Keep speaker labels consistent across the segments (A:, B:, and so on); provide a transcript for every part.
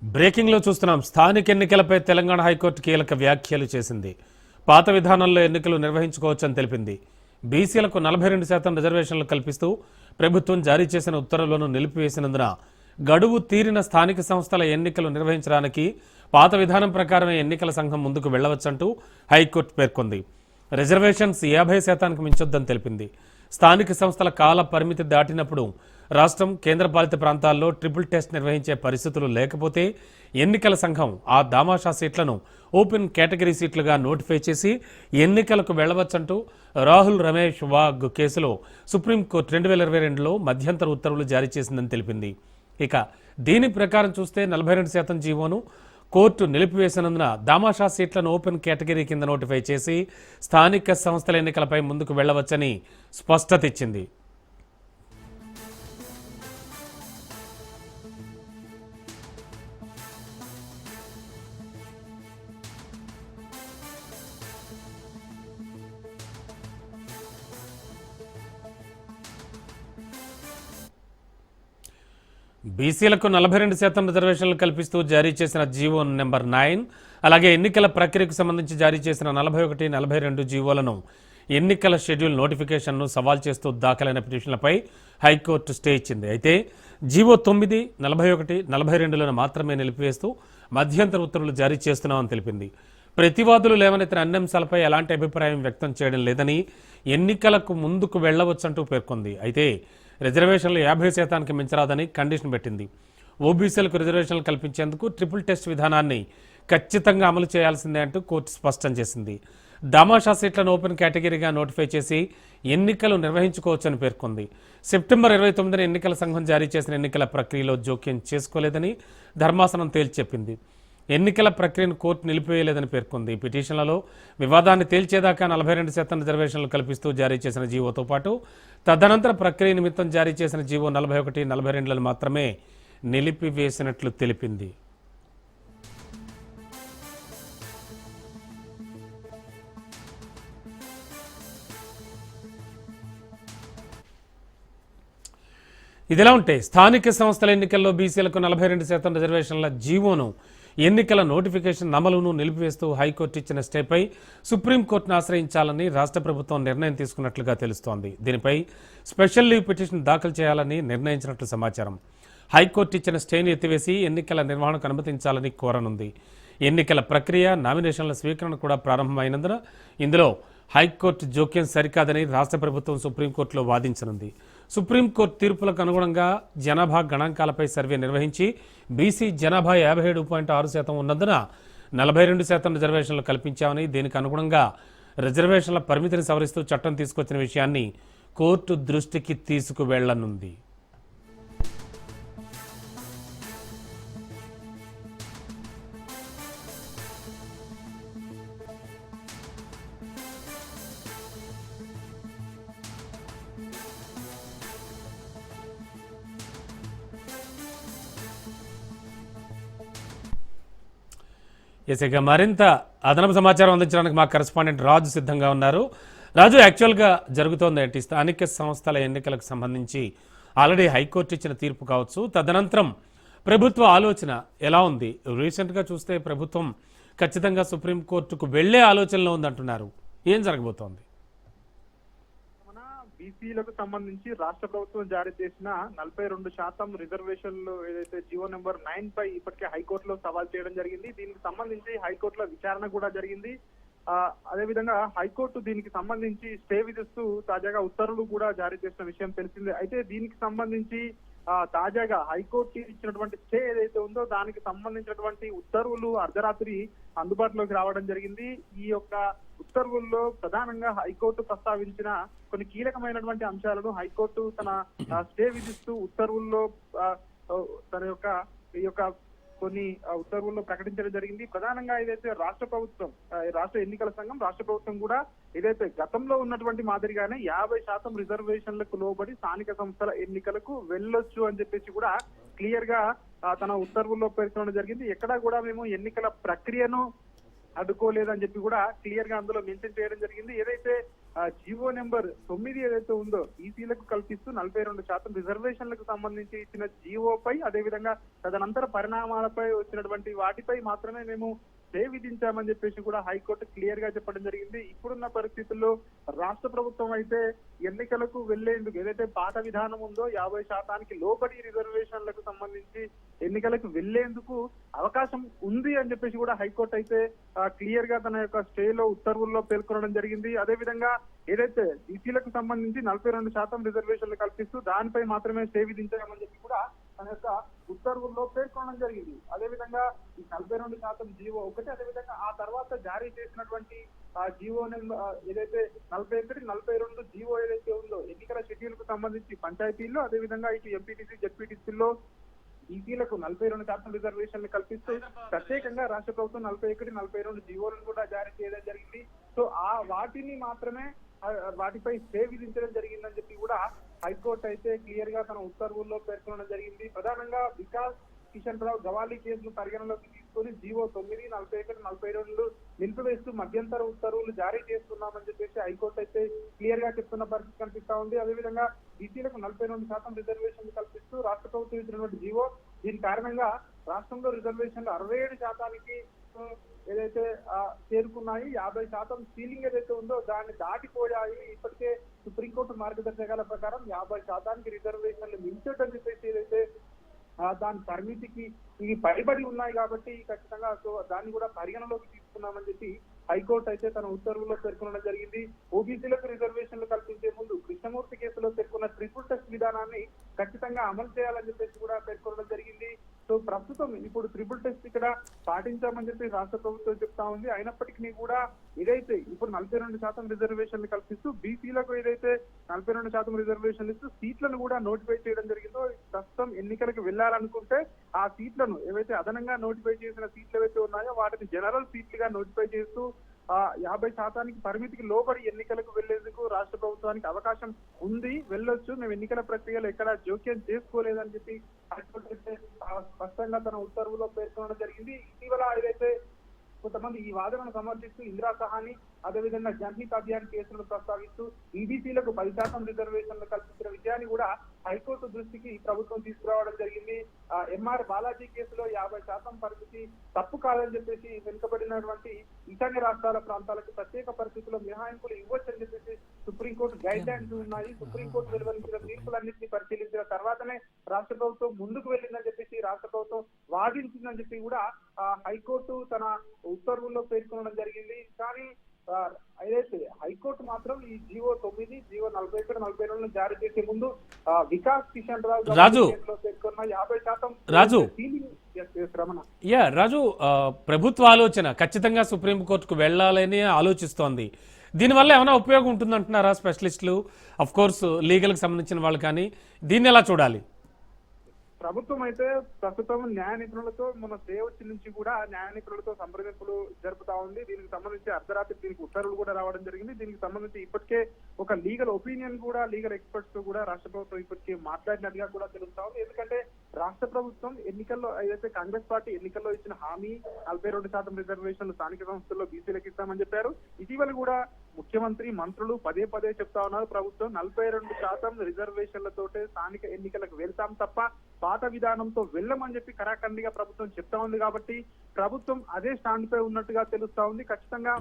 A: Breaking లో చూస్తున్నాం. స్థానిక ఎన్నికలపై తెలంగాణ హైకోర్టు కీలక వ్యాఖ్యలు చేసింది. పాత విధానంలో ఎన్నికలు నిర్వహించుకోవచ్చని తెలిపింది. బీసీలకు 42% రిజర్వేషన్లు కల్పిస్తూ ప్రభుత్వం జారీ చేసిన ఉత్తర్వులను నిలిపివేసినందున గడువు తీరిన స్థానిక సంస్థల ఎన్నికలు నిర్వహించడానికి పాత విధానం ప్రకారమే ఎన్నికల సంఘం ముందుకు వెళ్లవచ్చంటూ హైకోర్టు పేర్కొంది. రిజర్వేషన్స్ 50% మించొద్దని తెలిపింది. స్థానిక సంస్థల కాల పరిమితి దాటినప్పుడు రాష్ట్రం, కేంద్రపాలిత ప్రాంతాల్లో ట్రిపుల్ టెస్ట్ నిర్వహించే పరిస్థితులు లేకపోతే ఎన్నికల సంఘం ఆ దామాషా సీట్లను ఓపెన్ కేటగిరీ సీట్లుగా నోటిఫై చేసి ఎన్నికలకు వెళ్లవచ్చంటూ రాహుల్ రమేష్ వాగ్ కేసులో సుప్రీంకోర్టు 2022లో మధ్యంతర ఉత్తర్వులు జారీ చేసిందని తెలిపింది. ఇక దీని ప్రకారం చూస్తే 42% జీవోను కోర్టు నిలిపివేసినందున దామాషా సీట్లను ఓపెన్ కేటగిరీ కింద నోటిఫై చేసి స్థానిక సంస్థల ఎన్నికలపై ముందుకు వెళ్లవచ్చని స్పష్టత ఇచ్చింది. బీసీలకు 42% రిజర్వేషన్లు కల్పిస్తూ జారీ చేసిన జీవో నెంబర్ 9, అలాగే ఎన్నికల ప్రక్రియకు సంబంధించి జారీ చేసిన 41, 42 జీవోలను ఎన్నికల షెడ్యూల్ నోటిఫికేషన్ను సవాల్ చేస్తూ దాఖలైన పిటిషన్లపై హైకోర్టు స్టే ఇచ్చింది. అయితే జీవో 9, 41, 42లను మాత్రమే నిలిపివేస్తూ మధ్యంతర ఉత్తర్వులు జారీ చేస్తున్నామని తెలిపింది. ప్రతివాదులు లేవనెత్తిన అన్ని అంశాలపై ఎలాంటి అభిప్రాయం వ్యక్తం చేయడం లేదని ఎన్నికలకు ముందుకు వెళ్లవచ్చంటూ పేర్కొంది. అయితే రిజర్వేషన్లు 50% మించరాదని కండిషన్ పెట్టింది. ఓబీసీలకు రిజర్వేషన్లు కల్పించేందుకు ట్రిపుల్ టెస్ట్ విధానాన్ని ఖచ్చితంగా అమలు చేయాల్సిందే అంటూ కోర్టు స్పష్టం చేసింది. దామాషా సీట్లను ఓపెన్ కేటగిరీగా నోటిఫై చేసి ఎన్నికలు నిర్వహించుకోవచ్చని పేర్కొంది. సెప్టెంబర్ 29న ఎన్నికల సంఘం జారీ చేసిన ఎన్నికల ప్రక్రియలో జోక్యం చేసుకోలేదని ధర్మాసనం తేల్చి చెప్పింది. ఎన్నికల ప్రక్రియను కోర్టు నిలిపివేయలేదని పేర్కొంది. పిటిషన్లలో వివాదాన్ని తేల్చేదాకా 42% రిజర్వేషన్లు కల్పిస్తూ జారీ చేసిన జీవోతో పాటు తదనంతర ప్రక్రియ నిమిత్తం జారీ చేసిన జీవో 41, 42లను మాత్రమే నిలిపివేసినట్లు తెలిపింది. ఇదిలా ఉంటే స్థానిక సంస్థల ఎన్నికల్లో బీసీలకు 42% రిజర్వేషన్ల జీవోను ఎన్నికల నోటిఫికేషన్ అమలును నిలిపివేస్తూ హైకోర్టు ఇచ్చిన స్టేపై సుప్రీంకోర్టును ఆశ్రయించాలని రాష్ట్ర ప్రభుత్వం నిర్ణయం తీసుకున్నట్లుగా తెలుస్తోంది. దీనిపై స్పెషల్ లీవ్ పిటిషన్ దాఖలు చేయాలని నిర్ణయించినట్లు సమాచారం. హైకోర్టు ఇచ్చిన స్టేని ఎత్తివేసి ఎన్నికల నిర్వహణకు అనుమతించాలని కోరనుంది. ఎన్నికల ప్రక్రియ, నామినేషన్ల స్వీకరణ కూడా ప్రారంభమైనందున ఇందులో హైకోర్టు జోక్యం సరికాదని రాష్ట్ర ప్రభుత్వం సుప్రీంకోర్టులో వాదించనుంది. సుప్రీంకోర్టు తీర్పులకు అనుగుణంగా జనాభా గణాంకాలపై సర్వే నిర్వహించి బీసీ జనాభా 57.6% ఉన్నందున 42% రిజర్వేషన్లు కల్పించామని, దీనికి అనుగుణంగా రిజర్వేషన్ల పరిమితిని సవరిస్తూ చట్టం తీసుకొచ్చిన విషయాన్ని కోర్టు దృష్టికి తీసుకువెళ్లనుంది. ఇక మరింత అదనపు సమాచారం అందించడానికి మా కరెస్పాండెంట్ రాజు సిద్ధంగా ఉన్నారు. రాజు, యాక్చువల్గా జరుగుతోంది ఏంటి? స్థానిక సంస్థల ఎన్నికలకు సంబంధించి ఆల్రెడీ హైకోర్టు ఇచ్చిన తీర్పు కావచ్చు, తదనంతరం ప్రభుత్వ ఆలోచన ఎలా ఉంది? రీసెంట్గా చూస్తే ప్రభుత్వం ఖచ్చితంగా సుప్రీంకోర్టుకు వెళ్లే ఆలోచనలో ఉందంటున్నారు. ఏం జరగబోతోంది?
B: బీసీలకు సంబంధించి రాష్ట్ర ప్రభుత్వం జారీ చేసిన 42% రిజర్వేషన్లు ఏదైతే జీవో నెంబర్ 9 పై ఇప్పటికే హైకోర్టులో సవాల్ చేయడం జరిగింది. దీనికి సంబంధించి హైకోర్టులో విచారణ కూడా జరిగింది. అదేవిధంగా హైకోర్టు దీనికి సంబంధించి స్టే విధిస్తూ తాజాగా ఉత్తర్వులు కూడా జారీ చేసిన విషయం తెలిసిందే. అయితే దీనికి సంబంధించి తాజాగా హైకోర్టు ఇచ్చినటువంటి స్టే ఏదైతే ఉందో దానికి సంబంధించినటువంటి ఉత్తర్వులు అర్ధరాత్రి అందుబాటులోకి రావడం జరిగింది. ఈ యొక్క ఉత్తర్వుల్లో ప్రధానంగా హైకోర్టు ప్రస్తావించిన కొన్ని కీలకమైనటువంటి అంశాలను హైకోర్టు తన స్టే విధిస్తూ ఉత్తర్వుల్లో తన యొక్క ఈ యొక్క కొన్ని ఉత్తర్వుల్లో ప్రకటించడం జరిగింది. ప్రధానంగా ఏదైతే రాష్ట్ర ప్రభుత్వం, రాష్ట్ర ఎన్నికల సంఘం, రాష్ట్ర ప్రభుత్వం కూడా ఏదైతే గతంలో ఉన్నటువంటి మాదిరిగానే 50% రిజర్వేషన్లకు లోబడి స్థానిక సంస్థల ఎన్నికలకు వెళ్ళొచ్చు అని చెప్పేసి కూడా క్లియర్ గా తన ఉత్తర్వుల్లో పేర్కొనడం జరిగింది. ఎక్కడా కూడా మేము ఎన్నికల ప్రక్రియను అడ్డుకోలేదని చెప్పి కూడా క్లియర్ గా అందులో మెన్షన్ చేయడం జరిగింది. ఏదైతే జీవో నెంబర్ 9 ఏదైతే ఉందో బీసీలకు కల్పిస్తూ 42% రిజర్వేషన్లకు సంబంధించి ఇచ్చిన జీవోపై అదేవిధంగా తదనంతర పరిణామాలపై వచ్చినటువంటి వాటిపై మాత్రమే మేము స్టే విధించామని చెప్పేసి కూడా హైకోర్టు క్లియర్ గా చెప్పడం జరిగింది. ఇప్పుడున్న పరిస్థితుల్లో రాష్ట్ర ప్రభుత్వం అయితే ఎన్నికలకు వెళ్లేందుకు ఏదైతే పాత విధానం ఉందో 50% లోబడి రిజర్వేషన్లకు సంబంధించి ఎన్నికలకు వెళ్లేందుకు అవకాశం ఉంది అని చెప్పేసి కూడా హైకోర్టు అయితే క్లియర్ గా తన యొక్క స్టేలో ఉత్తర్వుల్లో పేర్కొనడం జరిగింది. అదేవిధంగా ఏదైతే బీసీలకు సంబంధించి 42% రిజర్వేషన్లు కల్పిస్తూ దానిపై మాత్రమే స్టే విధించామని చెప్పి కూడా తన యొక్క ఉత్తర్వుల్లో పేర్కొనడం జరిగింది. అదేవిధంగా ఈ 42% జీవో ఒకటి, అదేవిధంగా ఆ తర్వాత జారీ చేసినటువంటి ఆ జీవో ఏదైతే 41, 42 జీవో ఏదైతే ఉందో ఎన్నికల షెడ్యూల్ కు సంబంధించి పంచాయతీల్లో అదేవిధంగా ఇటు ఎంపీటీసీ జెడ్పీటీసీల్లో ఈసీలకు 42% రిజర్వేషన్లు కల్పిస్తూ ప్రత్యేకంగా రాష్ట్ర ప్రభుత్వం 41, 42 జీవోలను కూడా జారీ చేయడం జరిగింది. సో ఆ వాటిని మాత్రమే వాటిపై స్టే విధించడం జరిగిందని చెప్పి కూడా హైకోర్టు అయితే క్లియర్ గా తన ఉత్తర్వుల్లో పేర్కొనడం జరిగింది. ప్రధానంగా వికాస్ కిషన్ రావు గవాలీ కేసును పరిగణలోకి తీసుకొని జీవో 9, 41, 42 నిలిపివేస్తూ మధ్యంతర ఉత్తర్వులు జారీ చేస్తున్నామని చెప్పేసి హైకోర్టు అయితే క్లియర్ గా చెప్తున్న పరిస్థితి కనిపిస్తా ఉంది. అదేవిధంగా బీసీలకు 42% రిజర్వేషన్లు కల్పిస్తూ రాష్ట్ర ప్రభుత్వం ఇచ్చినటువంటి జీవో, దీని కారణంగా రాష్ట్రంలో రిజర్వేషన్లు 67% ఏదైతే చేరుకున్నాయి. 50% సీలింగ్ ఏదైతే ఉందో దాన్ని దాటిపోయాయి. ఇప్పటికే సుప్రీంకోర్టు మార్గదర్శకాల ప్రకారం 50% రిజర్వేషన్లు మించడం చెప్పేసి ఏదైతే దాని పరిమితికి ఇవి పైబడి ఉన్నాయి కాబట్టి ఖచ్చితంగా సో దాన్ని కూడా పరిగణలోకి తీసుకున్నామని చెప్పి హైకోర్టు అయితే తన ఉత్తర్వుల్లో పేర్కొనడం జరిగింది. ఓబీసీలకు రిజర్వేషన్లు కల్పించే ముందు కృష్ణమూర్తి కేసులో పేర్కొన్న ట్రిపుల్ టెస్ట్ విధానాన్ని ఖచ్చితంగా అమలు చేయాలని చెప్పేసి కూడా పేర్కొనడం జరిగింది. సో ప్రస్తుతం ఇప్పుడు ట్రిపుల్ టెస్ట్ ఇక్కడ పాటించామని చెప్పి రాష్ట్ర ప్రభుత్వం చెప్తా ఉంది. అయినప్పటికీ కూడా ఏదైతే ఇప్పుడు 42% రిజర్వేషన్లు కల్పిస్తూ బీసీలకు ఏదైతే 42% రిజర్వేషన్లు ఇస్తూ సీట్లను కూడా నోటిఫై చేయడం జరిగిందో, ప్రస్తుతం ఎన్నికలకు వెళ్లాలనుకుంటే ఆ సీట్లను ఏవైతే అదనంగా నోటిఫై చేసిన సీట్లు ఏవైతే ఉన్నాయో వాటిని జనరల్ సీట్లుగా నోటిఫై చేస్తూ 50% పరిమితికి లోబడి ఎన్నికలకు వెళ్లేందుకు రాష్ట్ర ప్రభుత్వానికి అవకాశం ఉంది, వెళ్ళొచ్చు, మేము ఎన్నికల ప్రక్రియలో ఎక్కడ జోక్యం చేసుకోలేదని చెప్పి స్పష్టంగా తన ఉత్తర్వులో పేర్కొనడం జరిగింది. ఇటీవల ఏదైతే కొంతమంది ఈ వాదనను సమర్థిస్తూ ఇందిరా సహాని అదేవిధంగా జన్హిత్ అభియాన్ కేసులను ప్రస్తావిస్తూ ఈబీసీలకు 10% రిజర్వేషన్లు కల్పించిన విషయాన్ని కూడా హైకోర్టు దృష్టికి ప్రభుత్వం తీసుకురావడం జరిగింది. ఎంఆర్ బాలాజీ కేసులో 50% పరిమితి తప్పు కాదని చెప్పేసి వెనుకబడినటువంటి ఈశాన్య రాష్ట్రాల ప్రాంతాలకు ప్రత్యేక పరిస్థితుల్లో మినహాయింపులు ఇవ్వచ్చని చెప్పేసి సుప్రీంకోర్టు గైడ్ లైన్స్ ఉన్నాయి. సుప్రీంకోర్టు వెలువరించిన తీర్పులన్నింటినీ పరిశీలించిన తర్వాతనే రాష్ట్ర ప్రభుత్వం ముందుకు వెళ్ళిందని చెప్పేసి రాష్ట్ర ప్రభుత్వం వాదించిందని చెప్పి కూడా హైకోర్టు తన ఉత్తర్వుల్లో పేర్కొనడం జరిగింది. కానీ ఏదైతే హైకోర్టు మాత్రం ఈ జీవో 9, జీవో 41, 42 జారీ చేసే ముందు వికాస్ కిషన్ రాజు పేర్కొన్న 50%
A: రాజు ప్రభుత్వ ఆలోచన ఖచ్చితంగా సుప్రీంకోర్టుకు వెళ్లాలని ఆలోచిస్తోంది. దీనివల్ల ఏమైనా ఉపయోగం ఉంటుందంటున్నారా స్పెషలిస్టులు, అఫ్ కోర్స్ లీగల్ కి సంబంధించిన వాళ్ళు, కానీ దీన్ని ఎలా చూడాలి?
B: ప్రభుత్వం అయితే ప్రస్తుతం న్యాయ నిపుణులతో మన వచ్చి నుంచి కూడా న్యాయ నిపుణులతో సంప్రదింపులు జరుపుతా ఉంది. దీనికి సంబంధించి అర్ధరాత్రి దీనికి ఉత్తర్వులు కూడా రావడం జరిగింది. దీనికి సంబంధించి ఇప్పటికే ఒక లీగల్ ఒపీనియన్ కూడా లీగల్ ఎక్స్పర్ట్స్ తో కూడా రాష్ట్ర ప్రభుత్వం ఇప్పటికే మాట్లాడినట్టుగా కూడా తెలుస్తా ఉంది. ఎందుకంటే రాష్ట్ర ప్రభుత్వం ఎన్నికల్లో ఏదైతే కాంగ్రెస్ పార్టీ ఎన్నికల్లో ఇచ్చిన హామీ 42% రిజర్వేషన్లు స్థానిక సంస్థల్లో బీసీలకు ఇస్తామని చెప్పారు. ఇటీవల కూడా ముఖ్యమంత్రి మంత్రులు పదే పదే చెప్తా ఉన్నారు, ప్రభుత్వం 42% రిజర్వేషన్లతోటే స్థానిక ఎన్నికలకు వెళ్తాం తప్ప పాత విధానంతో వెళ్ళమని చెప్పి కరాఖండిగా ప్రభుత్వం చెప్తా ఉంది. కాబట్టి ప్రభుత్వం అదే స్టాండ్ పై ఉన్నట్టుగా తెలుస్తా ఉంది. ఖచ్చితంగా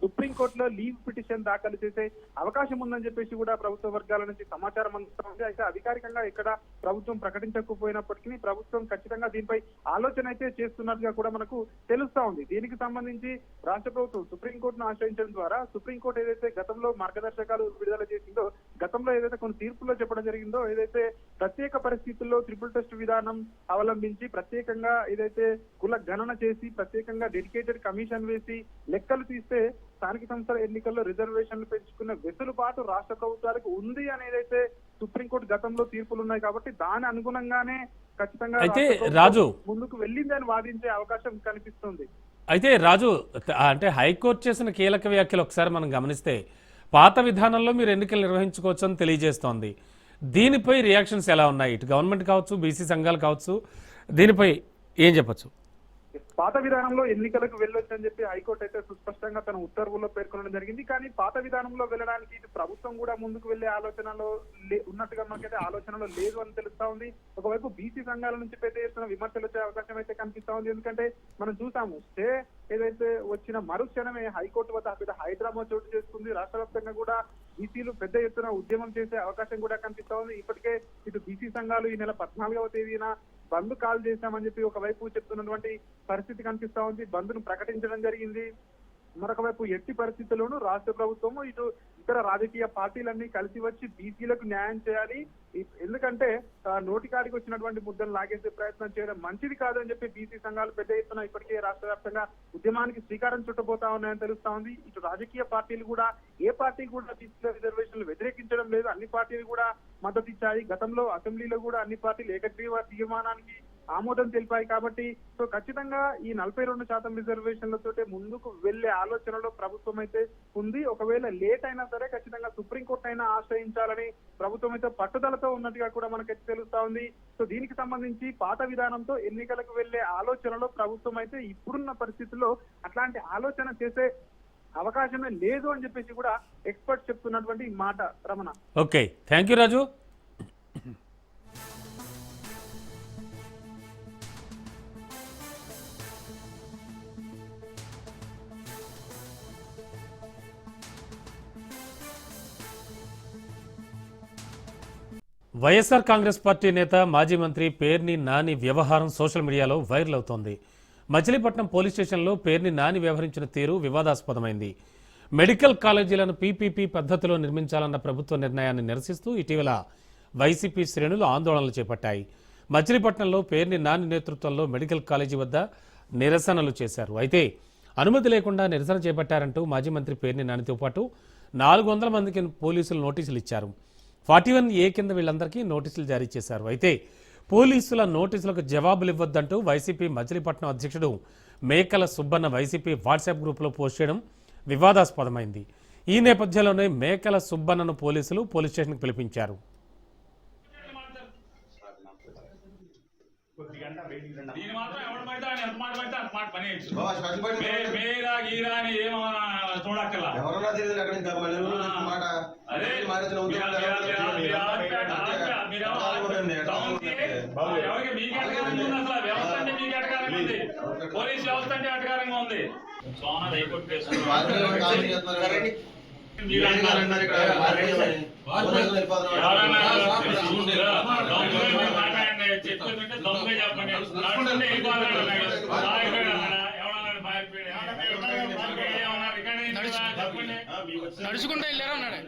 B: సుప్రీంకోర్టులో లీవ్ పిటిషన్ దాఖలు చేసే అవకాశం ఉందని చెప్పేసి కూడా ప్రభుత్వ వర్గాల నుంచి సమాచారం అందుతా ఉంది. అయితే అధికారికంగా ఇక్కడ ప్రభుత్వం ప్రకటించకపోయినప్పటికీ ప్రభుత్వం ఖచ్చితంగా దీనిపై ఆలోచన అయితే చేస్తున్నట్టుగా కూడా మనకు తెలుస్తా ఉంది. దీనికి సంబంధించి రాష్ట్ర ప్రభుత్వం సుప్రీంకోర్టును ఆశ్రయించడం ద్వారా సుప్రీంకోర్టు ఏదైతే గతంలో మార్గదర్శకాలు విడుదల చేసిందో, గతంలో ఏదైతే కొన్ని తీర్పుల్లో చెప్పడం జరిగిందో, ఏదైతే ప్రత్యేక పరిస్థితుల్లో ట్రిపుల్ టెస్ట్ విధానం అవలంబించి ప్రత్యేకంగా ఏదైతే కుల గణన చేసి ప్రత్యేకంగా డెడికేటెడ్ కమిషన్ వేసి లెక్కలు తీస్తే స్థానిక సంస్థల ఎన్నికల్లో రిజర్వేషన్లు పెంచుకున్న వెసులుబాటు రాష్ట్ర ప్రభుత్వాలకు ఉంది అనేదైతే సుప్రీంకోర్టు గతంలో తీర్పులు ఉన్నాయి. కాబట్టి దాని అనుగుణంగానే ఖచ్చితంగా
A: అయితే రాజు
B: ముందుకు వెళ్ళిందని వాదించే అవకాశం కనిపిస్తుంది.
A: అయితే రాజు, అంటే హైకోర్టు చేసిన కీలక వ్యాఖ్యలు ఒకసారి మనం గమనిస్తే పాత విధానంలో మీరు ఎన్నికలు నిర్వహించుకోవచ్చు అని తెలియజేస్తోంది. దీనిపై రియాక్షన్స్ ఎలా ఉన్నాయి? ఇటు గవర్నమెంట్ కావచ్చు, బీసీ సంఘాలు కావచ్చు, దీనిపై ఏం చెప్పచ్చు?
B: పాత విధానంలో ఎన్నికలకు వెళ్ళొచ్చని చెప్పి హైకోర్టు అయితే సుస్పష్టంగా తన ఉత్తర్వుల్లో పేర్కొనడం జరిగింది. కానీ పాత విధానంలో వెళ్ళడానికి ఇటు ప్రభుత్వం కూడా ముందుకు వెళ్లే ఆలోచనలో ఉన్నట్టుగా మనకైతే ఆలోచనలో లేదు అని తెలుస్తా ఉంది. ఒకవైపు బీసీ సంఘాల నుంచి పెద్ద ఎత్తున విమర్శలు వచ్చే అవకాశం అయితే కనిపిస్తా ఉంది. ఎందుకంటే మనం చూసాము స్టే ఏదైతే వచ్చిన మరుక్షణమే హైకోర్టు వద్ద పెద్ద హైడ్రామా చోటు చేసుకుంది. రాష్ట్ర వ్యాప్తంగా కూడా బీసీలు పెద్ద ఎత్తున ఉద్యమం చేసే అవకాశం కూడా కనిపిస్తా ఉంది. ఇప్పటికే ఇటు బీసీ సంఘాలు ఈ నెల 14వ తేదీన బంద్ కాల్ చేశామని చెప్పి ఒకవైపు చెప్తున్నటువంటి పరిస్థితి కనిపిస్తా ఉంది. బంద్ను ప్రకటించడం జరిగింది. మరొక వైపు ఎట్టి పరిస్థితుల్లోనూ రాష్ట్ర ప్రభుత్వము ఇటు ఇతర రాజకీయ పార్టీలన్నీ కలిసి వచ్చి బీసీలకు న్యాయం చేయాలి. ఎందుకంటే నోటికాడికి వచ్చినటువంటి ముద్దను లాగేసే ప్రయత్నం చేయడం మంచిది కాదని చెప్పి బీసీ సంఘాలు పెద్ద ఎత్తున ఇప్పటికే రాష్ట్ర వ్యాప్తంగా ఉద్యమానికి శ్రీకారం చుట్టబోతా ఉన్నాయని తెలుస్తా ఉంది. ఇటు రాజకీయ పార్టీలు కూడా ఏ పార్టీ కూడా బీసీల రిజర్వేషన్లు వ్యతిరేకించడం లేదు. అన్ని పార్టీలు కూడా మద్దతు ఇచ్చాయి. గతంలో అసెంబ్లీలో కూడా అన్ని పార్టీలు ఏకగ్రీవ తీర్మానానికి ఆమోదం తెలిపాయి. కాబట్టి సో ఖచ్చితంగా ఈ 42% రిజర్వేషన్లతోటే ముందుకు వెళ్లే ఆలోచనలో ప్రభుత్వం అయితే ఉంది. ఒకవేళ లేట్ అయినా సరే ఖచ్చితంగా సుప్రీంకోర్టు అయినా ఆశ్రయించాలని ప్రభుత్వం అయితే పట్టుదలతో ఉన్నట్టుగా కూడా మనకైతే తెలుస్తా ఉంది. సో దీనికి సంబంధించి పాత విధానంతో ఎన్నికలకు వెళ్లే ఆలోచనలో ప్రభుత్వం అయితే ఇప్పుడున్న పరిస్థితుల్లో అట్లాంటి ఆలోచన చేసే అవకాశమే లేదు అని చెప్పేసి కూడా ఎక్స్పర్ట్ చెప్తున్నటువంటి మాట. Ramana.
A: Okay, thank you Raju. YSR Congress party నేత మాజీ మంత్రి పేర్ని నాని వ్యవహారం సోషల్ మీడియాలో వైరల్ అవుతోంది. మచిలీపట్నం పోలీస్ స్టేషన్లో పేర్ని నాని వ్యవహరించిన తీరు వివాదాస్పదమైంది. మెడికల్ కాలేజీలను పీపీపీ పద్ధతిలో నిర్మించాలన్న ప్రభుత్వ నిర్ణయాన్ని నిరసిస్తూ ఇటీవల వైసీపీ శ్రేణులు ఆందోళనలు చేపట్టాయి. మచిలీపట్నంలో పేర్ని నాని నేతృత్వంలో మెడికల్ కాలేజీ వద్ద నిరసనలు చేశారు. అయితే అనుమతి లేకుండా నిరసన చేపట్టారంటూ మాజీ మంత్రి పేర్ని నానితో పాటు 400 మందికి పోలీసులు నోటీసులు ఇచ్చారు. 41A కింద వీళ్ళందరికీ నోటీసులు జారీ చేశారు. అయితే పోలీసుల నోటీసులకు జవాబులు ఇవ్వొద్దంటూ వైసీపీ మచిలీపట్నం అధ్యక్షుడు మేకల సుబ్బన్న వైసీపీ వాట్సాప్ గ్రూపులో పోస్ట్ చేయడం వివాదాస్పదమైంది. ఈ నేపథ్యంలోనే మేకల సుబ్బన్నను పోలీసులు పోలీస్ స్టేషన్కి పిలిపించారు.
C: పోలీస్ వ్యవస్థ అంటే అధికారంగా ఉంది.
D: నడుచుకుంటూ వెళ్ళారు అన్నాడు.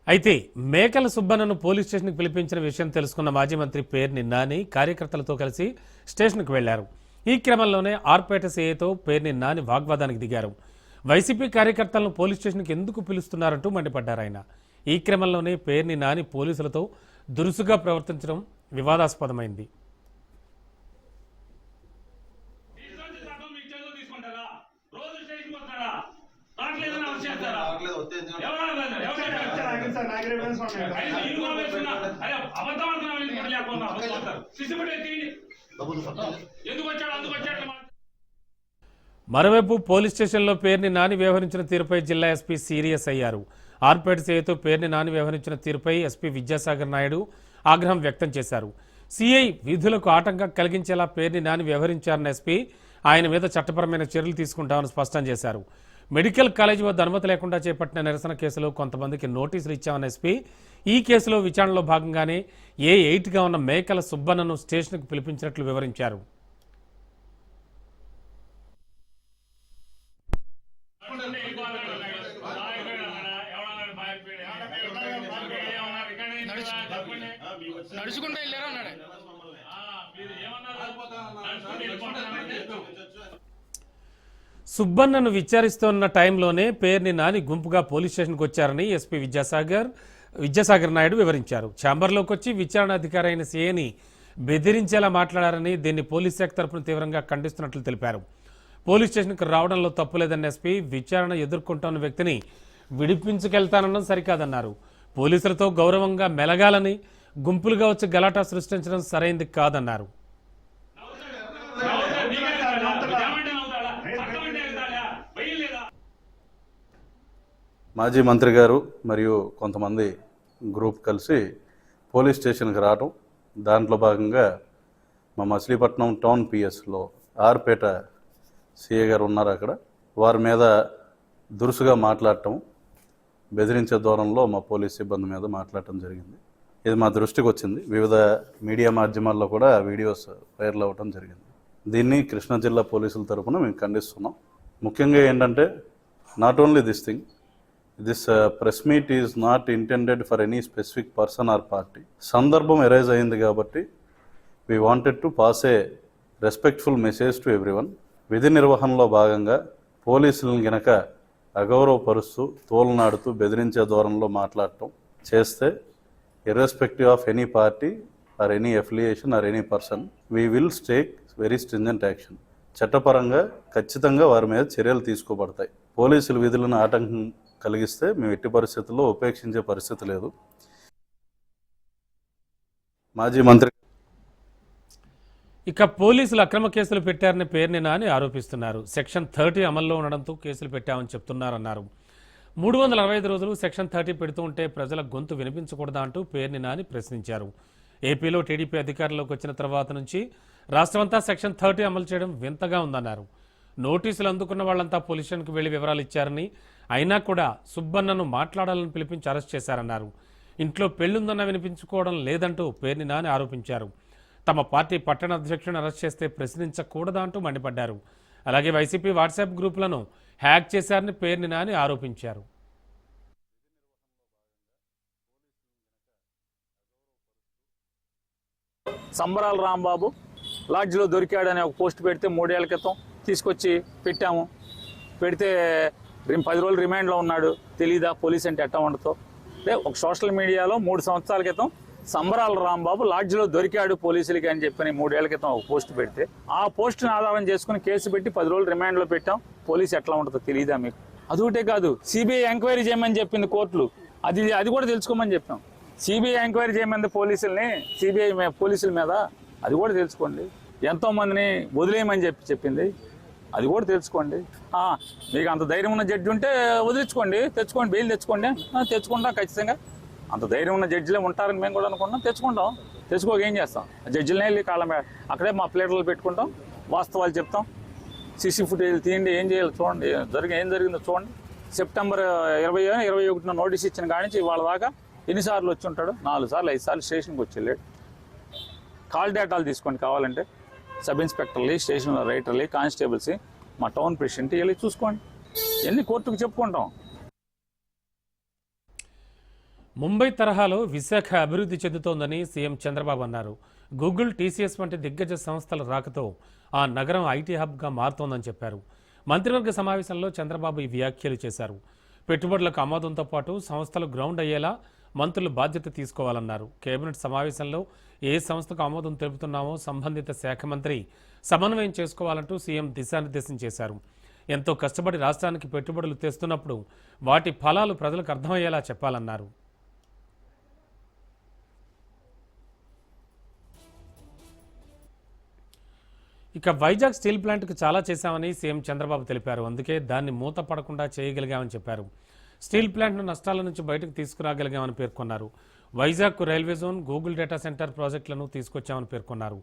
A: అయితే మేకల సుబ్బన్నను పోలీస్ స్టేషన్కి పిలిపించిన విషయం తెలుసుకున్న మాజీ మంత్రి పేర్ని నాని కార్యకర్తలతో కలిసి స్టేషన్కు వెళ్లారు. ఈ క్రమంలోనే ఆర్పేట సీఐతో పేర్ని నాని వాగ్వాదానికి దిగారు. వైసీపీ కార్యకర్తలను పోలీస్ స్టేషన్కి ఎందుకు పిలుస్తున్నారంటూ మండిపడ్డారు ఆయన. ఈ క్రమంలోనే పేర్ని నాని పోలీసులతో దురుసుగా ప్రవర్తించడం వివాదాస్పదమైంది. మరోవైపు పోలీస్ స్టేషన్లో పేర్ని నాని వ్యవహరించిన తీరుపై జిల్లా ఎస్పీ సీరియస్ అయ్యారు. ఆర్పేట సీఐతో పేర్ని నాని వ్యవహరించిన తీరుపై ఎస్పీ విద్యాసాగర్ నాయుడు ఆగ్రహం వ్యక్తం చేశారు. సీఐ విధులకు ఆటంకం కలిగించేలా పేర్ని నాని వ్యవహరించారన్న ఎస్పీ ఆయన మీద చట్టపరమైన చర్యలు తీసుకుంటామని స్పష్టం చేశారు. మెడికల్ కాలేజీ వద్ద అనుమతి లేకుండా చేపట్టిన నిరసన కేసులో కొంతమందికి నోటీసులు ఇచ్చామన్న ఎస్పీ ఈ కేసులో విచారణలో భాగంగానే A8గా ఉన్న మేకల సుబ్బన్నను స్టేషన్కు పిలిపించినట్లు వివరించారు.
D: నడుచుకుంటూ వెళ్ళారు అన్నాడు.
A: సుబ్బన్నను విచారిస్తున్న టైంలోనే పేర్ని నాని గుంపుగా పోలీస్ స్టేషన్కి వచ్చారని ఎస్పీ విద్యాసాగర్ నాయుడు వివరించారు. ఛాంబర్లోకి వచ్చి విచారణ అధికారి అయిన సీఏని బెదిరించేలా మాట్లాడారని దీన్ని పోలీస్ శాఖ తరఫున తీవ్రంగా ఖండిస్తున్నట్లు తెలిపారు. పోలీస్ స్టేషన్కి రావడంలో తప్పులేదన్న ఎస్పీ విచారణ ఎదుర్కొంటున్న వ్యక్తిని విడిపించుకెళ్తానడం సరికాదన్నారు. పోలీసులతో గౌరవంగా మెలగాలని గుంపులుగా వచ్చి గలాటా సృష్టించడం సరైంది కాదన్నారు.
E: మాజీ మంత్రి గారు మరియు కొంతమంది గ్రూప్ కలిసి పోలీస్ స్టేషన్కి రావడం, దాంట్లో భాగంగా మా మచిలీపట్నం టౌన్ పిఎస్లో ఆర్పేట సిఏ గారు ఉన్నారు, అక్కడ వారి మీద దురుసుగా మాట్లాడటం, బెదిరించే దూరంలో మా పోలీస్ సిబ్బంది మీద మాట్లాడటం జరిగింది. ఇది మా దృష్టికి వచ్చింది. వివిధ మీడియా మాధ్యమాల్లో కూడా వీడియోస్ వైరల్ అవ్వడం జరిగింది. దీన్ని కృష్ణా జిల్లా పోలీసుల తరఫున మేము ఖండిస్తున్నాం. ముఖ్యంగా ఏంటంటే not only this press meet is not intended for any specific person or party. సందర్భం ఎరైజ్ అయింది కాబట్టి we wanted to pass A respectful message to everyone. విధి నిర్వహణలో భాగంగా పోలీసులను గనక అగౌరవపరుస్తూ, తోలనాడుతూ, బెదిరించే దూరంలో మాట్లాడటం చేస్తే irrespective of any party or any affiliation or any person we will take very stringent action. చట్టపరంగా ఖచ్చితంగా వారి మీద చర్యలు తీసుకోబడతాయి. పోలీసుల విధులను ఆటంకం కలిగిస్తే మేము ఎట్టి పరిస్థితుల్లో ఉపేక్షించే పరిస్థితి లేదు. మాజీ మంత్రి
A: ఇక పోలీసులు అక్రమ కేసులు పెట్టారని పేర్ని నాని ఆరోపిస్తున్నారు. సెక్షన్ 30 అమల్లో ఉండడంతో కేసులు పెట్టామని చెప్తున్నారన్నారు. 365 రోజులు సెక్షన్ 30 పెడుతూ ఉంటే ప్రజల గొంతు వినిపించకూడదా అంటూ పేర్ని నాని ప్రశ్నించారు. ఏపీలో టీడీపీ అధికారంలోకి వచ్చిన తర్వాత నుంచి రాష్ట్రమంతా సెక్షన్ 30 అమలు చేయడం వింతగా ఉందన్నారు. నోటీసులు అందుకున్న వాళ్లంతా పోలీస్ స్టేషన్కి వెళ్లి వివరాలు ఇచ్చారని, అయినా కూడా సుబ్బన్నను మాట్లాడాలని పిలిపించి అరెస్ట్ చేశారన్నారు. ఇంట్లో పెళ్లుందన్న వినిపించుకోవడం లేదంటూ పేర్ని నాని ఆరోపించారు. తమ పార్టీ పట్టణ అధ్యక్షుడిని అరెస్ట్ చేస్తే ప్రశ్నించకూడదా అంటూ మండిపడ్డారు. అలాగే వైసీపీ వాట్సాప్ గ్రూపులను హ్యాక్ చేశారని పేర్ని నాని ఆరోపించారు.
F: సంబరాల రాంబాబు లాడ్జ్లో దొరికాడని ఒక పోస్ట్ పెడితే 3 ఏళ్ల క్రితం తీసుకొచ్చి పెట్టాము. పెడితే 10 రోజులు రిమాండ్లో ఉన్నాడు. తెలీదా పోలీస్ అంటే ఎట్టా ఉండతో? ఒక సోషల్ మీడియాలో 3 సంవత్సరాల క్రితం సంబరాల రాంబాబు లాడ్జ్లో దొరికాడు పోలీసులకి అని చెప్పని 3 ఏళ్ల క్రితం ఒక పోస్ట్ పెడితే ఆ పోస్టును ఆధారం చేసుకుని కేసు పెట్టి 10 రోజులు రిమాండ్లో పెట్టాం. పోలీసు ఎట్లా ఉంటుందో తెలీదా మీకు? అదొకటే కాదు, సిబిఐ ఎంక్వైరీ చేయమని చెప్పింది కోర్టులు. అది కూడా తెలుసుకోమని చెప్పాం. సిబిఐ ఎంక్వైరీ చేయమంది పోలీసుల్ని, సిబిఐ పోలీసుల మీద అది కూడా తెలుసుకోండి. ఎంతోమందిని వదిలేయమని చెప్పింది, అది కూడా తెలుసుకోండి. మీకు అంత ధైర్యం ఉన్న జడ్జి ఉంటే వదిలించుకోండి, తెచ్చుకోండి, బెయిల్ తెచ్చుకోండి. తెచ్చుకుంటాం ఖచ్చితంగా. అంత ధైర్యం ఉన్న జడ్జిలే ఉంటారని మేము కూడా అనుకుంటాం. తెచ్చుకుంటాం. తెచ్చుకోక ఏం చేస్తాం? జడ్జిలనే వెళ్ళి కాళ్ళ మీద అక్కడే మా ప్లేటర్లు పెట్టుకుంటాం, వాస్తవాలు చెప్తాం. సీసీ ఫుటేజ్ తీయండి, ఏం చేయాలి చూడండి, ఏం జరిగిందో చూడండి. సెప్టెంబర్ 20-21 నోటీస్ ఇచ్చిన కానించి వాళ్ళ దాకా ఎన్నిసార్లు వచ్చి ఉంటాడు? 4 సార్లు 5 సార్లు స్టేషన్కి వచ్చి వెళ్ళాడు. కాల్ డేటాలు తీసుకోండి కావాలంటే, సబ్ ఇన్స్పెక్టర్లు, స్టేషన్ రైటర్లు, కానిస్టేబుల్స్, మా టౌన్ ప్రెసిడెంట్ వెళ్ళి చూసుకోండి. ఎన్ని కోర్టుకు చెప్పుకుంటాం.
A: ముంబై తరహాలో విశాఖ అభివృద్ధి చెందుతోందని సీఎం చంద్రబాబు అన్నారు. గూగుల్, టీసీఎస్ వంటి దిగ్గజ సంస్థల రాకతో ఆ నగరం ఐటీ హబ్గా మారుతోందని చెప్పారు. మంత్రివర్గ సమావేశంలో చంద్రబాబు ఈ వ్యాఖ్యలు చేశారు. పెట్టుబడులకు ఆమోదంతో పాటు సంస్థలు గ్రౌండ్ అయ్యేలా మంత్రులు బాధ్యత తీసుకోవాలన్నారు. కేబినెట్ సమావేశంలో ఏ సంస్థకు ఆమోదం తెలుపుతున్నామో సంబంధిత శాఖ మంత్రి సమన్వయం చేసుకోవాలంటూ సీఎం దిశానిర్దేశం చేశారు. ఎంతో కష్టపడి రాష్ట్రానికి పెట్టుబడులు తెస్తున్నప్పుడు వాటి ఫలాలు ప్రజలకు అర్థమయ్యేలా చెప్పాలన్నారు. ఇక వైజాగ్ స్టీల్ ప్లాంట్కు చాలా చేశామని సీఎం చంద్రబాబు తెలిపారు. అందుకే దాన్ని మూత పడకుండా చేయగలిగామని చెప్పారు. స్టీల్ ప్లాంట్ను నష్టాల నుంచి బయటకు తీసుకురాగలిగామని పేర్కొన్నారు. వైజాగ్కు railway zone, Google data centre ప్రాజెక్టులను తీసుకొచ్చామని పేర్కొన్నారు.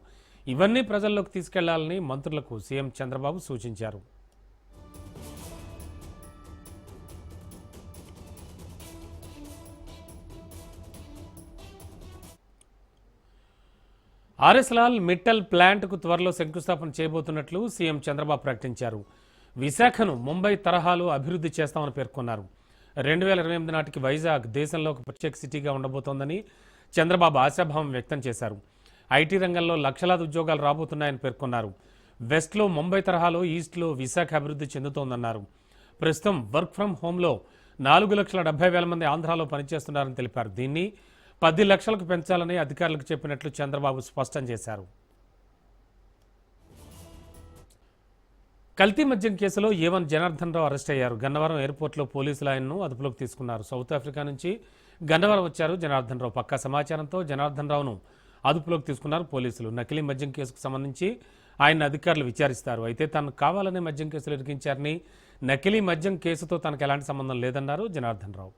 A: ఇవన్నీ ప్రజల్లోకి తీసుకెళ్లాలని మంత్రులకు సీఎం చంద్రబాబు సూచించారు. ఆర్ఎస్లాల్ మిట్టల్ ప్లాంట్కు త్వరలో శంకుస్థాపన చేయబోతున్నట్లు సీఎం చంద్రబాబు ప్రకటించారు. విశాఖను ముంబై తరహాలో అభివృద్ధి చేస్తామని పేర్కొన్నారు. 2028 నాటికి వైజాగ్ దేశంలో ఒక ప్రత్యేక సిటీగా ఉండబోతోందని చంద్రబాబు ఆశాభావం వ్యక్తం చేశారు. ఐటీ రంగంలో లక్షలాది ఉద్యోగాలు రాబోతున్నాయని పేర్కొన్నారు. వెస్ట్లో ముంబై తరహాలో, ఈస్ట్లో విశాఖ అభివృద్ధి చెందుతోందన్నారు. ప్రస్తుతం వర్క్ ఫ్రం హోంలో 4,70,000 మంది ఆంధ్రాలో పనిచేస్తున్నారని తెలిపారు. దీన్ని 10 లక్షలకు పెంచాలని అధికారులకు చెప్పినట్లు చంద్రబాబు స్పష్టం చేశారు. కల్తీ మద్యం కేసులో A1 జనార్దన్ రావు అరెస్ట్ అయ్యారు. గన్నవరం ఎయిర్పోర్ట్లో పోలీసులు ఆయన్ను అదుపులోకి తీసుకున్నారు. సౌత్ ఆఫ్రికా నుంచి గన్నవరం వచ్చారు జనార్దన్ రావు. పక్కా సమాచారంతో జనార్దన్ రావును అదుపులోకి తీసుకున్నారు పోలీసులు. నకిలీ మద్యం కేసుకు సంబంధించి ఆయన అధికారులు విచారిస్తారు. అయితే తను కావాలనే మద్యం కేసులు ఇరికించారని, నకిలీ మద్యం కేసుతో తనకు ఎలాంటి సంబంధం లేదన్నారు జనార్దన్ రావు.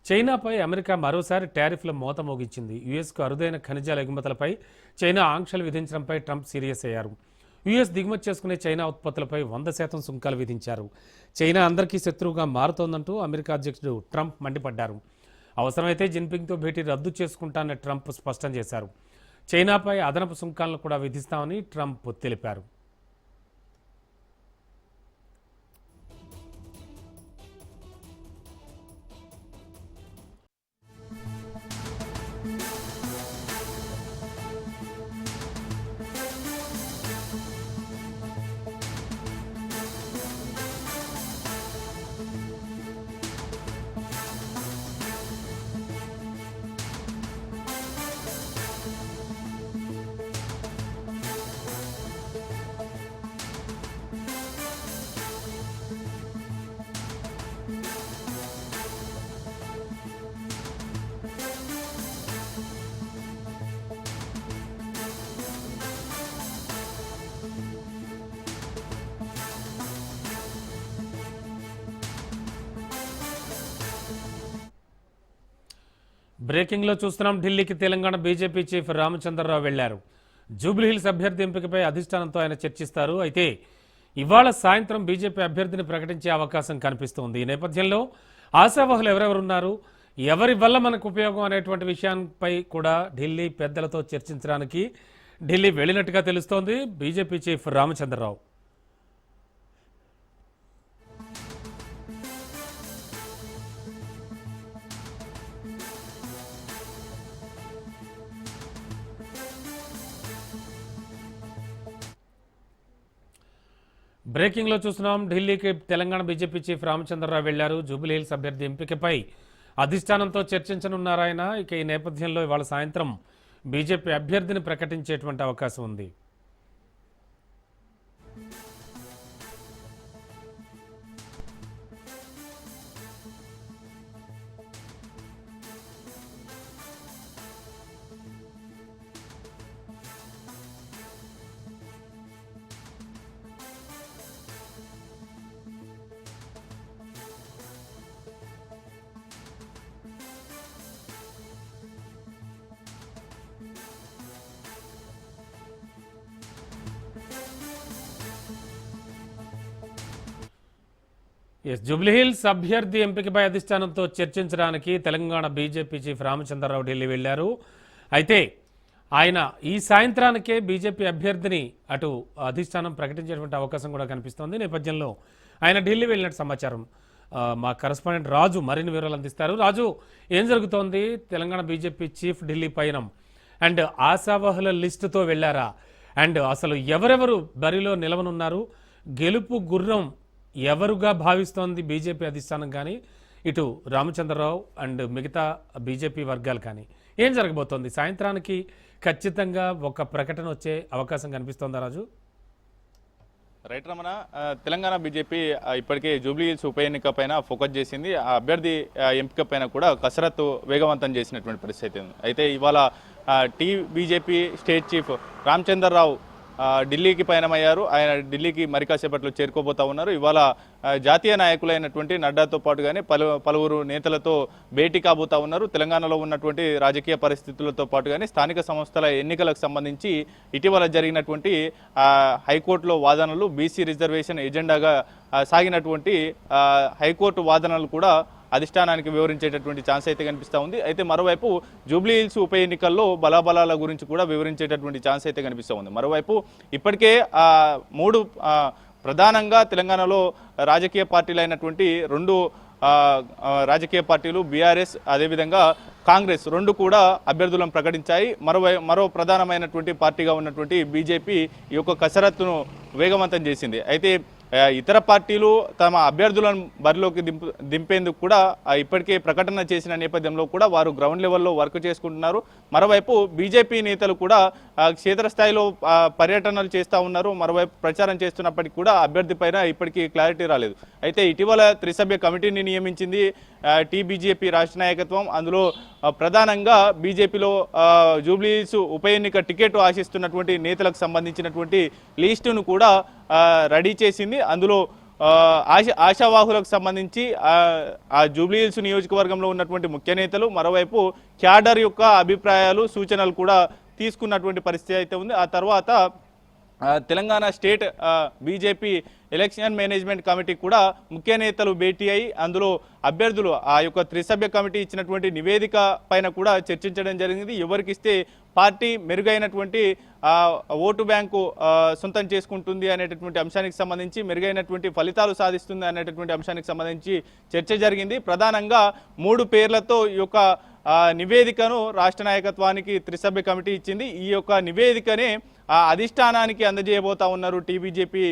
A: చైనాపై అమెరికా మరోసారి టారిఫ్ల మోత మోగించింది. యుఎస్కు అరుదైన ఖనిజాల ఎగుమతులపై చైనా ఆంక్షలు విధించడంపై ట్రంప్ సీరియస్ అయ్యారు. యుఎస్ దిగుమతి చేసుకునే చైనా ఉత్పత్తులపై 100% సుంకాలు విధించారు. చైనా అందరికీ శత్రువుగా మారుతోందంటూ అమెరికా అధ్యక్షుడు ట్రంప్ మండిపడ్డారు. అవసరమైతే జిన్పింగ్తో భేటీ రద్దు చేసుకుంటానని ట్రంప్ స్పష్టం చేశారు. చైనాపై అదనపు సుంకాలను కూడా విధిస్తామని ట్రంప్ తెలిపారు. బ్రేకింగ్లో చూస్తున్నాం. ఢిల్లీకి తెలంగాణ బీజేపీ చీఫ్ రామచంద్రరావు వెళ్లారు. జూబ్లీహిల్స్ అభ్యర్థి ఎంపికపై అధిష్టానంతో ఆయన చర్చిస్తారు. అయితే ఇవాళ సాయంత్రం బీజేపీ అభ్యర్థిని ప్రకటించే అవకాశం కనిపిస్తోంది. ఈ నేపథ్యంలో ఆశావహులు ఎవరెవరున్నారు, ఎవరి వల్ల మనకు ఉపయోగం అనేటువంటి విషయంపై కూడా ఢిల్లీ పెద్దలతో చర్చించడానికి ఢిల్లీ వెళ్ళినట్టుగా తెలుస్తోంది బీజేపీ చీఫ్ రామచంద్రరావు. బ్రేకింగ్లో చూస్తున్నాం. ఢిల్లీకి తెలంగాణ బీజేపీ చీఫ్ రామచంద్రరావు వెళ్లారు. జూబ్లీహిల్స్ అభ్యర్థి ఎంపికపై అధిష్టానంతో చర్చించనున్నారాయన. ఇక ఈ నేపథ్యంలో ఇవాళ సాయంత్రం బీజేపీ అభ్యర్థిని ప్రకటించేటువంటి అవకాశం ఉంది. జూబ్లీహిల్స్ అభ్యర్థి ఎంపికపై అధిష్టానంతో చర్చించడానికి తెలంగాణ బీజేపీ చీఫ్ రామచంద్రరావు ఢిల్లీ వెళ్లారు. అయితే ఆయన ఈ సాయంత్రానికే బీజేపీ అభ్యర్థిని అటు అధిష్టానం ప్రకటించేటువంటి అవకాశం కూడా కనిపిస్తోంది. నేపథ్యంలో ఆయన ఢిల్లీ వెళ్ళినట్టు సమాచారం. మా కరెస్పాండెంట్ రాజు మరిన్ని వివరాలు అందిస్తారు. రాజు, ఏం జరుగుతోంది? తెలంగాణ బీజేపీ చీఫ్ ఢిల్లీ పయనం అండ్ ఆశావహుల లిస్టుతో వెళ్లారా? అండ్ అసలు ఎవరెవరు బరిలో నిలవనున్నారు? గెలుపు గుర్రం ఎవరుగా భావిస్తోంది బీజేపీ అధిష్టానం కానీ, ఇటు రామచంద్రరావు అండ్ మిగతా బీజేపీ వర్గాలు కానీ? ఏం జరగబోతోంది? సాయంత్రానికి ఖచ్చితంగా ఒక ప్రకటన వచ్చే అవకాశం కనిపిస్తోందా రాజు?
G: రైట్ రమణ, తెలంగాణ బీజేపీ ఇప్పటికే జూబ్లీహిల్స్ ఉప ఎన్నిక పైన ఫోకస్ చేసింది. ఆ అభ్యర్థి ఎంపిక పైన కూడా కసరత్తు వేగవంతం చేసినటువంటి పరిస్థితి ఉంది. అయితే ఇవాళ బీజేపీ స్టేట్ చీఫ్ రామచంద్రరావు ఢిల్లీకి పయనమయ్యారు. ఆయన ఢిల్లీకి మరి కాసేపట్లో చేరుకోబోతా ఉన్నారు. ఇవాళ జాతీయ నాయకులైనటువంటి నడ్డాతో పాటు కానీ పలువురు నేతలతో భేటీ కాబోతా ఉన్నారు. తెలంగాణలో ఉన్నటువంటి రాజకీయ పరిస్థితులతో పాటు కానీ స్థానిక సంస్థల ఎన్నికలకు సంబంధించి ఇటీవల జరిగినటువంటి హైకోర్టులో వాదనలు, బీసీ రిజర్వేషన్ ఎజెండాగా సాగినటువంటి హైకోర్టు వాదనలు కూడా అధిష్టానానికి వివరించేటటువంటి ఛాన్స్ అయితే కనిపిస్తూ ఉంది. అయితే మరోవైపు జూబ్లీహిల్స్ ఉప ఎన్నికల్లో బలాబలాల గురించి కూడా వివరించేటటువంటి ఛాన్స్ అయితే కనిపిస్తూ ఉంది. మరోవైపు ఇప్పటికే మూడు ప్రధానంగా తెలంగాణలో రాజకీయ పార్టీలు అయినటువంటి రెండు రాజకీయ పార్టీలు బీఆర్ఎస్ అదేవిధంగా కాంగ్రెస్ రెండు కూడా అభ్యర్థులను ప్రకటించాయి. మరో ప్రధానమైనటువంటి పార్టీగా ఉన్నటువంటి బీజేపీ ఈ యొక్క కసరత్తును వేగవంతం చేసింది. అయితే ఇతర పార్టీలు తమ అభ్యర్థులను బరిలోకి దింపేందుకు కూడా ఇప్పటికే ప్రకటన చేసిన నేపథ్యంలో కూడా వారు గ్రౌండ్ లెవెల్లో వర్క్ చేసుకుంటున్నారు. మరోవైపు బీజేపీ నేతలు కూడా క్షేత్రస్థాయిలో పర్యటనలు చేస్తూ ఉన్నారు. మరోవైపు ప్రచారం చేస్తున్నప్పటికీ కూడా అభ్యర్థి పైన ఇప్పటికీ క్లారిటీ రాలేదు. అయితే ఇటీవల త్రిసభ్య కమిటీని నియమించింది టీబీజేపీ రాష్ట్ర నాయకత్వం. అందులో ప్రధానంగా బీజేపీలో జూబ్లీహిల్స్ ఉప ఎన్నిక టికెట్ ఆశిస్తున్నటువంటి నేతలకు సంబంధించినటువంటి లిస్టును కూడా రెడీ చేసింది. అందులో ఆశావాహులకు సంబంధించి ఆ జూబ్లీహిల్స్ నియోజకవర్గంలో ఉన్నటువంటి ముఖ్య నేతలు, మరోవైపు క్యాడర్ యొక్క అభిప్రాయాలు, సూచనలు కూడా తీసుకున్నటువంటి పరిస్థితి అయితే ఉంది. ఆ తర్వాత Telangana state BJP election management committee కూడా ముఖ్య నేతలు భేటీ అయి అందులో అభ్యర్థులు ఆ యొక్క త్రిసభ్య కమిటీ ఇచ్చినటువంటి నివేదిక పైన కూడా చర్చించడం జరిగింది. ఎవరికిస్తే పార్టీ మెరుగైనటువంటి ఓటు బ్యాంకు సొంతం చేసుకుంటుంది అనేటటువంటి అంశానికి సంబంధించి, మెరుగైనటువంటి ఫలితాలు సాధిస్తుంది అనేటటువంటి అంశానికి సంబంధించి చర్చ జరిగింది. ప్రధానంగా 3 పేర్లతో ఈ యొక్క నివేదికను రాష్ట్ర నాయకత్వానికి త్రిసభ్య కమిటీ ఇచ్చింది. ఈ యొక్క నివేదికనే అధిష్టానానికి అందజేయబోతా ఉన్నారు టీబీజేపీ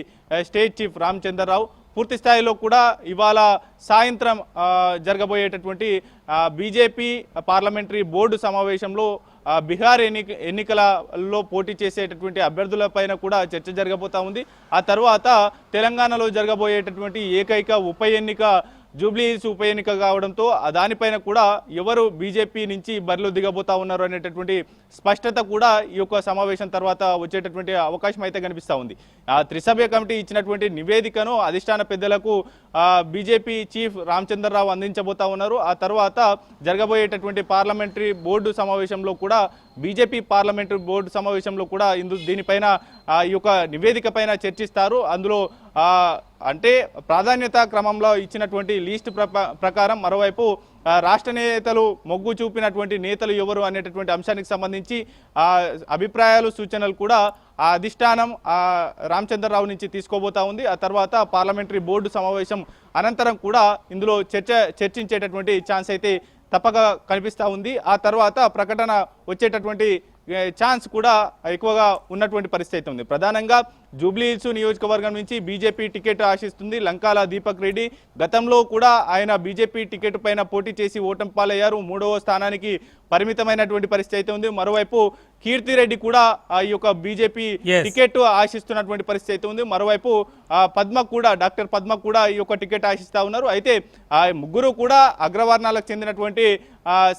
G: స్టేట్ చీఫ్ రామచంద్రరావు. పూర్తి స్థాయిలో కూడా ఇవాళ సాయంత్రం జరగబోయేటటువంటి బీజేపీ పార్లమెంటరీ బోర్డు సమావేశంలో బీహార్ ఎన్నికలలో పోటీ చేసేటటువంటి అభ్యర్థులపైన కూడా చర్చ జరగబోతా ఉంది. ఆ తర్వాత తెలంగాణలో జరగబోయేటటువంటి ఏకైక ఉప ఎన్నిక జూబ్లీహిల్స్ ఉప ఎన్నిక కావడంతో దానిపైన కూడా ఎవరు బీజేపీ నుంచి బరిలో దిగబోతా ఉన్నారు అనేటటువంటి స్పష్టత కూడా ఈ యొక్క సమావేశం తర్వాత వచ్చేటటువంటి అవకాశం అయితే కనిపిస్తూ ఉంది. త్రిసభ్య కమిటీ ఇచ్చినటువంటి నివేదికను అధిష్టాన పెద్దలకు బీజేపీ చీఫ్ రామచంద్రరావు అందించబోతా ఉన్నారు. ఆ తర్వాత జరగబోయేటటువంటి పార్లమెంటరీ బోర్డు సమావేశంలో కూడా బీజేపీ పార్లమెంటరీ బోర్డు సమావేశంలో కూడా దీనిపైన ఈ యొక్క నివేదిక పైన చర్చిస్తారు. అందులో అంటే ప్రాధాన్యత క్రమంలో ఇచ్చినటువంటి లిస్ట్ ప్రకారం మరోవైపు రాష్ట్ర నేతలు మొగ్గు చూపినటువంటి నేతలు ఎవరు అనేటటువంటి అంశానికి సంబంధించి అభిప్రాయాలు, సూచనలు కూడా ఆ అధిష్టానం రామచంద్రరావు నుంచి తీసుకోబోతా ఉంది. ఆ తర్వాత పార్లమెంటరీ బోర్డు సమావేశం అనంతరం కూడా ఇందులో చర్చించేటటువంటి ఛాన్స్ అయితే తప్పక కనిపిస్తూ ఉంది. ఆ తర్వాత ప్రకటన వచ్చేటటువంటి ఛాన్స్ కూడా ఎక్కువగా ఉన్నటువంటి పరిస్థితి ఉంది. ప్రధానంగా జూబ్లీహిల్స్ నియోజకవర్గం నుంచి బీజేపీ టికెట్ ఆశిస్తుంది లంకాల దీపక్ రెడ్డి. గతంలో కూడా ఆయన బీజేపీ టికెట్ పైన పోటీ చేసి ఓటమి పాలయ్యారు. 3వ స్థానానికి పరిమితమైనటువంటి పరిస్థితి అయితే ఉంది. మరోవైపు కీర్తిరెడ్డి కూడా ఈ యొక్క బీజేపీ టికెట్ ఆశిస్తున్నటువంటి పరిస్థితి అయితే ఉంది. మరోవైపు డాక్టర్ పద్మ కూడా ఈ యొక్క టికెట్ ఆశిస్తా ఉన్నారు. అయితే ఆ ముగ్గురు కూడా అగ్రవర్ణాలకు చెందినటువంటి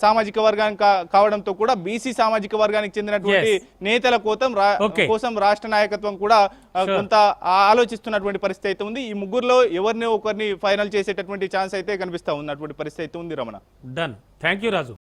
G: సామాజిక వర్గానికి కావడంతో కూడా బీసీ సామాజిక వర్గానికి చెందినటువంటి నేతల కోసం రాష్ట్ర నాయకత్వం కూడా కొంత ఆలోచిస్తున్నటువంటి పరిస్థితి అయితే ఉంది. ఈ ముగ్గురులో ఎవరిని ఒకరిని ఫైనల్ చేసేటటువంటి ఛాన్స్ అయితే కనిపిస్తా ఉన్నటువంటి పరిస్థితి అయితే ఉంది. Ramana,
A: done. Thank you Raju.